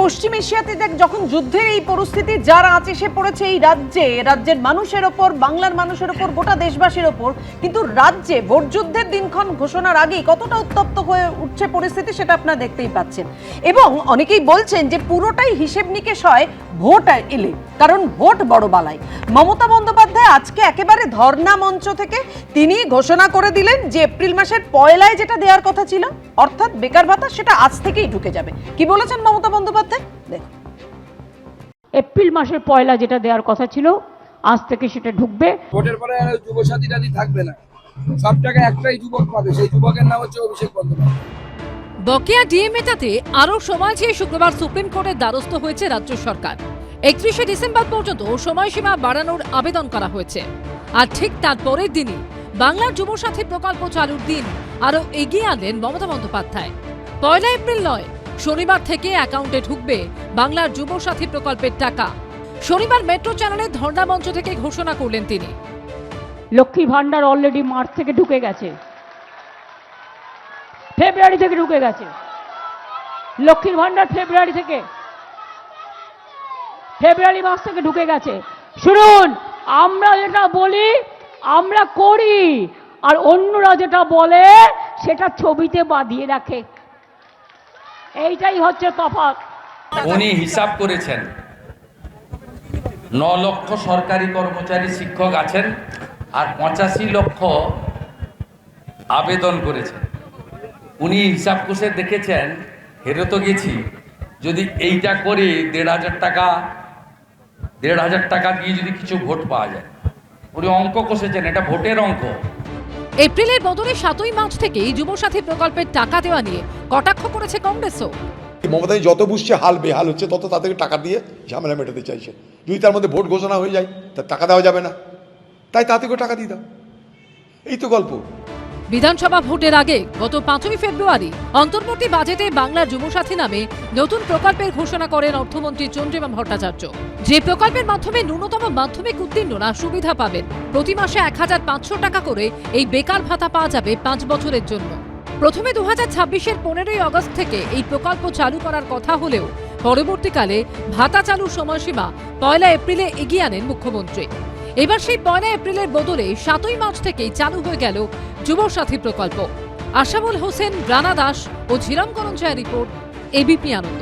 পশ্চিম এশিয়াতে যখন যুদ্ধের এই পরিস্থিতি যার আঁচ এসে পড়েছে এই রাজ্যের মানুষের ওপর, বাংলার মানুষের ওপর, গোটা দেশবাসীর ওপর, কিন্তু রাজ্যে ভোট যুদ্ধের দিনক্ষণ ঘোষণার আগেই কতটা উত্তপ্ত হয়ে উঠছে পরিস্থিতি সেটা আপনারা দেখতেই পাচ্ছেন। এবং অনেকেই বলছেন যে পুরোটাই হিসেব নিকেশ হয় ভোট এলে, কারণ ভোট বড় বালাই। মমতা বন্দ্যোপাধ্যায় আজকে একেবারে ধর্ণা মঞ্চ থেকে তিনি ঘোষণা করে দিলেন যে এপ্রিল মাসের পয়লায় যেটা দেওয়ার কথা ছিল অর্থাৎ বেকার ভাতা, সেটা আজ থেকেই ঢুকে যাবে। কি বলেছেন মমতা বন্দ্যোপাধ্যায়? দেখুন। এপ্রিল মাসের পয়লা যেটা দেওয়ার কথা ছিল আজ থেকে সেটা ঢুকবে। ভোটের পরে যুবসাথী টাথী থাকবে না, সব টাকা একটাই যুবক পাবে, সেই যুবকের নাম হচ্ছে অভিষেক বন্দ্যোপাধ্যায়। বকেয়া ডিএ মেটাতে আরও সময় চেয়ে শুক্রবার সুপ্রিম কোর্টের দ্বারস্থ হয়েছে রাজ্য সরকার। 31শে ডিসেম্বর পর্যন্ত সময়সীমা বাড়ানোর আবেদন করা হয়েছে। আর ঠিক তার পরের দিনই বাংলার যুবসাথী প্রকল্প চালুর দিন আরও এগিয়ে আনলেন মমতা বন্দ্যোপাধ্যায়। 1 এপ্রিল নয়, শনিবার থেকে অ্যাকাউন্টে ঢুকবে বাংলার যুবসাথী প্রকল্পের টাকা। শনিবার মেট্রো চ্যানেলের ধর্ণা মঞ্চ থেকে ঘোষণা করলেন তিনি। লক্ষ্মী ভান্ডার অলরেডি মার্চ থেকে ঢুকে গেছে, ফেব্রুয়ারি থেকে ঢুকে গেছে। লক্ষ্মীর ভান্ডার ফেব্রুয়ারি মাস থেকে ঢুকে গেছে। শুনুন, আমরা যেটা বলি আমরা করি, আর অন্যরা যেটা বলে সেটা ছবিতে বাঁধিয়ে রাখে, এইটাই হচ্ছে তফাৎ। উনি হিসাব করেছেন 9 লক্ষ সরকারি কর্মচারী শিক্ষক আছেন আর 85 লক্ষ আবেদন করেছেন। উনি হিসাব কষে দেখেছেন, হেরে তো গেছি, যদি এইটা করে 1,500 টাকা দিয়ে যদি কিছু ভোট পাওয়া যায়। উনি অঙ্ক কষেছেন, এটা ভোটের অঙ্ক। এপ্রিলের বদলে 7ই মার্চ থেকেই যুবসাথী প্রকল্পের টাকা দেওয়া নিয়ে কটাক্ষ করেছে কংগ্রেসও। মমতা যত বুঝছে হাল বেহাল হচ্ছে, তত তাদেরকে টাকা দিয়ে ঝামেলা মেটাতে চাইছে। যদি তার মধ্যে ভোট ঘোষণা হয়ে যায় তার টাকা দেওয়া যাবে না, তাই তাদেরকে টাকা দিয়ে দাও, এই তো গল্প। বিধানসভা ভোটের আগে গত 5ই ফেব্রুয়ারি অন্তর্বর্তী বাজেটে বাংলার যুবসাথী নামে নতুন প্রকল্পের ঘোষণা করেন অর্থমন্ত্রী চন্দ্রিমা ভট্টাচার্য। যে প্রকল্পের মাধ্যমে ন্যূনতম মাধ্যমিক উত্তীর্ণরা সুবিধা পাবেন। প্রতি মাসে 1,500 টাকা করে এই বেকার ভাতা পাওয়া যাবে 5 বছরের জন্য। প্রথমে 2026-এর 15ই আগস্ট থেকে এই প্রকল্প চালু করার কথা হলেও পরবর্তীকালে ভাতা চালুর সময়সীমা 1 এপ্রিলে এগিয়ে আনেন মুখ্যমন্ত্রী। এবার সেই 1 এপ্রিলের বদলে 7ই মার্চ থেকেই চালু হয়ে গেল যুবসাথী প্রকল্প। আশাবুল হোসেন, রানা দাস ও ঝিরাম করঞ্চায়ের রিপোর্ট, এবিপি আনন্দ।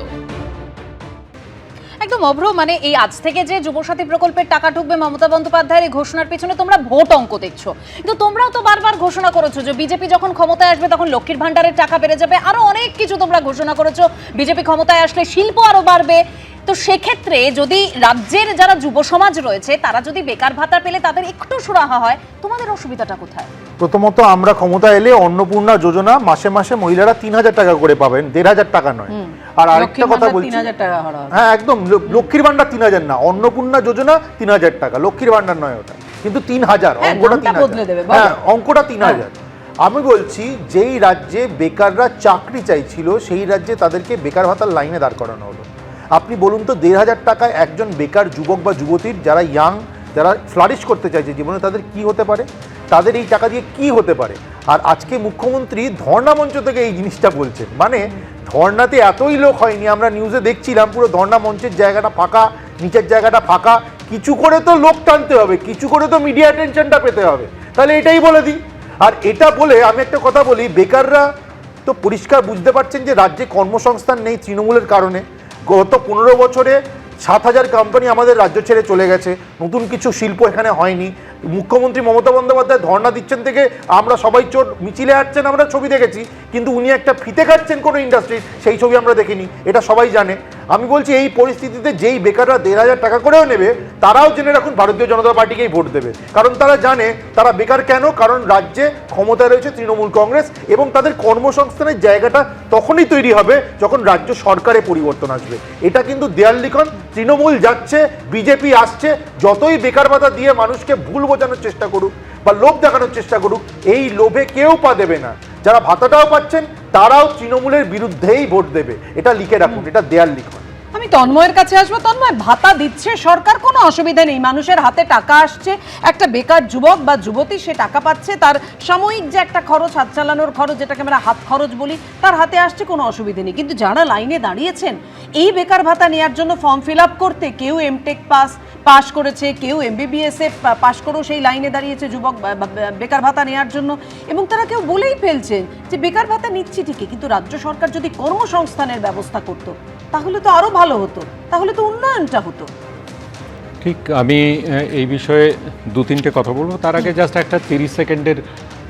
একদম অভ্র, মানে এই আজ থেকে যে যুবসাথী প্রকল্পের টাকা ঢুকবে মমতা বন্দ্যোপাধ্যায়ের এই ঘোষণার পিছনে তোমরা ভোট অঙ্ক দেখছো, কিন্তু তোমরাও তো বারবার ঘোষণা করেছো যে বিজেপি যখন ক্ষমতায় আসবে তখন লক্ষ্মীর ভান্ডারের টাকা বেড়ে যাবে, আরো অনেক কিছু তোমরা ঘোষণা করেছো। বিজেপি ক্ষমতায় আসলে শিল্প আরো বাড়বে। তো সেক্ষেত্রে যদি রাজ্যের যারা যুব সমাজ রয়েছে তারা যদি বেকার ভাতা পেলে তাদের একটু সুরাহা হয়, তোমাদের অসুবিধাটা কোথায়? প্রথমত আমরা ক্ষমতা এলে অন্নপূর্ণা যোজনা মাসে মাসে মহিলারা 3,000 টাকা করে পাবেন, 1,500 টাকা নয়। আর আরেকটা কথা বলছি, হ্যাঁ একদম, লক্ষ্মীর ভান্ডার 3,000 না, অন্নপূর্ণা যোজনা 3,000 টাকা, লক্ষ্মীর ভান্ডার নয় ওটা, কিন্তু 3,000, অঙ্কটা 3,000। হ্যাঁ, অঙ্কটা 3,000। আমি বলছি যেই রাজ্যে বেকাররা চাকরি চাইছিল সেই রাজ্যে তাদেরকে বেকার ভাতার লাইনে দাঁড় করানো হলো। আপনি বলুন তো 1,500 টাকায় একজন বেকার যুবক বা যুবতীর, যারা ইয়াং, যারা ফ্লারিশ করতে চাইছে জীবনে, তাদের কি হতে পারে, তাদের এই টাকা দিয়ে কি হতে পারে? আর আজকে মুখ্যমন্ত্রী ধর্ণা মঞ্চ থেকে এই জিনিসটা বলছেন, মানে ধর্ণাতে এতই লোক হয়নি, আমরা নিউজে দেখছিলাম পুরো ধর্ণা মঞ্চের জায়গাটা ফাঁকা, নিচের জায়গাটা ফাঁকা। কিছু করে তো লোক টানতে হবে, কিছু করে তো মিডিয়া অ্যাটেনশনটা পেতে হবে, তাহলে এটাই বলে দিই। আর এটা বলে আমি একটা কথা বলি, বেকাররা তো পরিষ্কার বুঝতে পারছেন যে রাজ্যে কর্মসংস্থান নেই তৃণমূলের কারণে। গত 15 বছরে 7,000 কোম্পানি আমাদের রাজ্য ছেড়ে চলে গেছে, নতুন কিছু শিল্প এখানে হয়নি। মুখ্যমন্ত্রী মমতা বন্দ্যোপাধ্যায় ধর্ণা দিচ্ছেন থেকে আমরা সবাই চোট মিছিলে আসছেন, আমরা ছবি দেখেছি, কিন্তু উনি একটা ফিতে খাচ্ছেন কোনো ইন্ডাস্ট্রির, সেই ছবি আমরা দেখিনি, এটা সবাই জানে। আমি বলছি এই পরিস্থিতিতে যেই বেকাররা 1,500 টাকা করেও নেবে তারাও জেনে রাখুন ভারতীয় জনতা পার্টিকেই ভোট দেবে, কারণ তারা জানে তারা বেকার কেন, কারণ রাজ্যে ক্ষমতায় রয়েছে তৃণমূল কংগ্রেস, এবং তাদের কর্মসংস্থানের জায়গাটা তখনই তৈরি হবে যখন রাজ্য সরকারে পরিবর্তন আসবে। এটা কিন্তু দেয়াল লিখন, তৃণমূল যাচ্ছে, বিজেপি আসছে, যতই বেকার ভাতা দিয়ে মানুষকে ভুল বোঝানোর চেষ্টা করুক বা লোভ দেখানোর চেষ্টা করুক, এই লোভে কেউ পা দেবে না। যারা ভাতাটাও পাচ্ছেন তারাও তৃণমূলের বিরুদ্ধেই ভোট দেবে, এটা লিখে রাখুন, এটা দেয়াল লিখন। আমি তন্ময়ের কাছে আসবো। তন্ময়, ভাতা দিচ্ছে সরকার, কোনো অসুবিধা নেই, মানুষের হাতে টাকা আসছে, একটা বেকার যুবক বা যুবতী সে টাকা পাচ্ছে, তার সাময়িক যে একটা খরচ, হাত চালানোর খরচ, যেটাকে আমরা হাত খরচ বলি, তার হাতে আসছে, কোনো অসুবিধা নেই। কিন্তু যারা লাইনে দাঁড়িয়েছেন এই বেকার ভাতা নেওয়ার জন্য ফর্ম ফিল আপ করতে, কেউ এমটেক পাস করেছে, কেউ MBBS এ পাস করেও সেই লাইনে দাঁড়িয়েছে যুবক বেকার ভাতা নেওয়ার জন্য, এবং তারা কেউ বলেই ফেলছেন যে বেকার ভাতা নিচ্ছি ঠিকই, কিন্তু রাজ্য সরকার যদি কর্মসংস্থানের ব্যবস্থা করত তাহলে তো আরো ভালো হতো, তাহলে তো উন্নয়নটা হতো। ঠিক, আমি এই বিষয়ে 2-3টে কথা বলবো। তার আগে জাস্ট একটা 30 সেকেন্ডের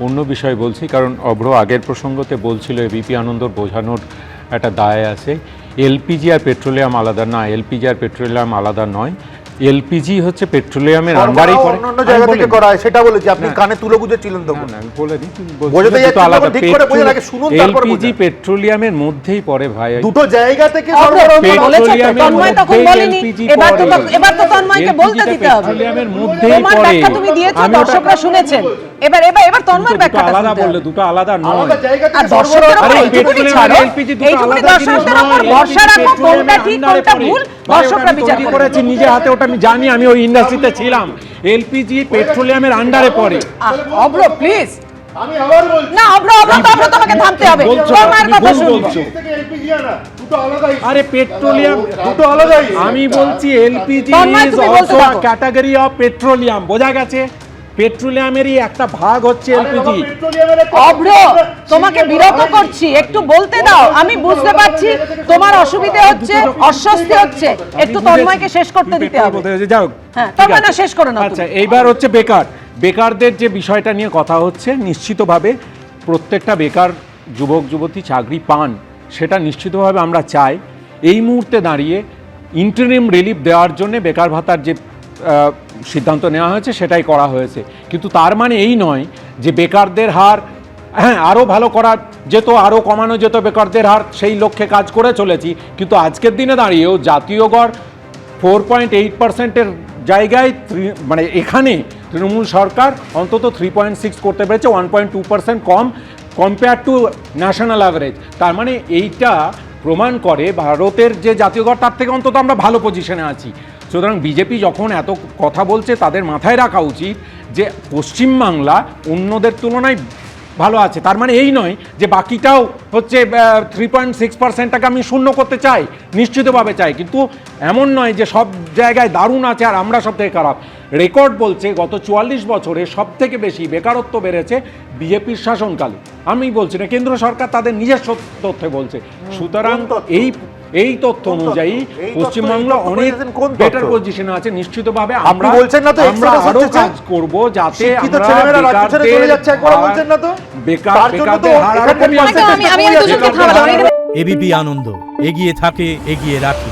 অন্য বিষয় বলছি, কারণ অভ্র আগের প্রসঙ্গতে বলছিল এবিপি আনন্দর বোঝানোর একটা দায় আছে। এলপিজি আর পেট্রোলিয়াম আলাদা না, এলপিজি আর পেট্রোলিয়াম আলাদা নয়। এলপিজি হচ্ছে পেট্রোলিয়ামের আন্ডারেই পড়ে। অন্য জায়গা থেকে করা হয় সেটা বলেছি, আপনি কানে তুলে বুঝেছিলেন তো? না, আমি বলে দিই, বোঝাতে যাচ্ছেন আলাদা। ঠিক করে বোঝার আগে শুনুন, তারপর এলপিজি পেট্রোলিয়ামের মধ্যেই পড়ে ভাই, দুটো জায়গা থেকে তন্ময় তখন বলেনি, এবার তো তন্ময়কে বলতে দিতে হবে। পেট্রোলিয়ামের মধ্যেই তোমার পড়ে। ব্যাখ্যা তুমি দিয়েছো, দর্শকরা শুনেছেন। এবার তন্ময়ের ব্যাখ্যাটা আলাদা শুনতে বললে হবে। দুটো আলাদা নয়। আর দর্শকদের উপর এইটুকুনি ছাড়ো, এইটুকুনি দর্শকদের উপর ভরসা রাখো, কোনটা ঠিক কোনটা ভুল দর্শকরা বিচার তৈরি করবে। করেছি নিজে হাতে, ওটা আমি জানি, আমি ওই ইন্ডাস্ট্রিতে ছিলাম। এলপিজি পেট্রোলিয়ামের আন্ডারে পড়ে। অভ্র প্লিজ, আমি আবার বলছি না অভ্র তোমাকে থামতে হবে। বলছো, তোমার তুমি কথা ভুল শুনবো। বলছো। এলপিজি না, দুটো আলাদাই। আরে পেট্রোলিয়াম দুটো আলাদাই। আমি বলছি এলপিজি তন্ময়, ইজ তুমি বলতে অলসো আ থাকো। Category of petroleum. বোঝা গেছে? পেট্রোলিয়ামেরই একটা ভাগ হচ্ছে এলপিজি। অভ্র তোমাকে বিরত করছি, একটু বলতে দাও। আমি বুঝতে পারছি তোমার অসুবিধা হচ্ছে, অস্বস্তি হচ্ছে, একটু তন্ময়কে শেষ করতে দিতে হবে। যাও, হ্যাঁ, ঠিক তন্ময় না আছে। শেষ করে নাও আচ্ছা, তুমি। এইবার হচ্ছে বেকারদের যে বিষয়টা নিয়ে কথা হচ্ছে, নিশ্চিতভাবে প্রত্যেকটা বেকার যুবক যুবতী চাকরি পান, সেটা নিশ্চিতভাবে আমরা চাই। এই মুহূর্তে দাঁড়িয়ে ইন্টারিম রিলিফ দেওয়ার জন্য বেকার ভাতার যে সিদ্ধান্ত নেওয়া হয়েছে সেটাই করা হয়েছে, কিন্তু তার মানে এই নয় যে বেকারদের হার, হ্যাঁ আরও ভালো করা যেত, আরও কমানো যেত বেকারদের হার, সেই লক্ষ্যে কাজ করে চলেছি। কিন্তু আজকের দিনে দাঁড়িয়েও জাতীয় গড় 4.8%-এর জায়গায় মানে এখানে তৃণমূল সরকার অন্তত 3.6 করতে পেরেছে, 1.2% কম কম্পেয়ার টু ন্যাশনাল অ্যাভারেজ। তার মানে এইটা প্রমাণ করে ভারতের যে জাতীয় গড় তার থেকে অন্তত আমরা ভালো পজিশনে আছি। সুতরাং বিজেপি যখন এত কথা বলছে, তাদের মাথায় রাখা উচিত যে পশ্চিমবাংলা অন্যদের তুলনায় ভালো আছে। তার মানে এই নয় যে বাকিটাও হচ্ছে 3.6%টাকে আমি শূন্য করতে চাই, নিশ্চিতভাবে চাই, কিন্তু এমন নয় যে সব জায়গায় দারুণ আছে আর আমরা সব থেকে খারাপ। রেকর্ড বলছে গত 44 বছরে সব থেকে বেশি বেকারত্ব বেড়েছে বিজেপির শাসনকালে। আমি বলছি না, কেন্দ্র সরকার তাদের নিজস্ব তথ্যে বলছে। সুতরাং এই তথ্য অনুযায়ী পশ্চিমবঙ্গ অনেক বেটার পজিশনে আছে। নিশ্চিতভাবে আমরা বলছেন না তো আমরা আরো কাজ করব যাতে ছেলেমেয়েরা রাজ্য ছেড়ে চলে যাচ্ছে, একবার বলছেন না তো? বেকারদের হার আরো কমে আসছে। আমি দুজনকে থামাবো। এবিপি আনন্দ, এগিয়ে থাকে, এগিয়ে রাখে।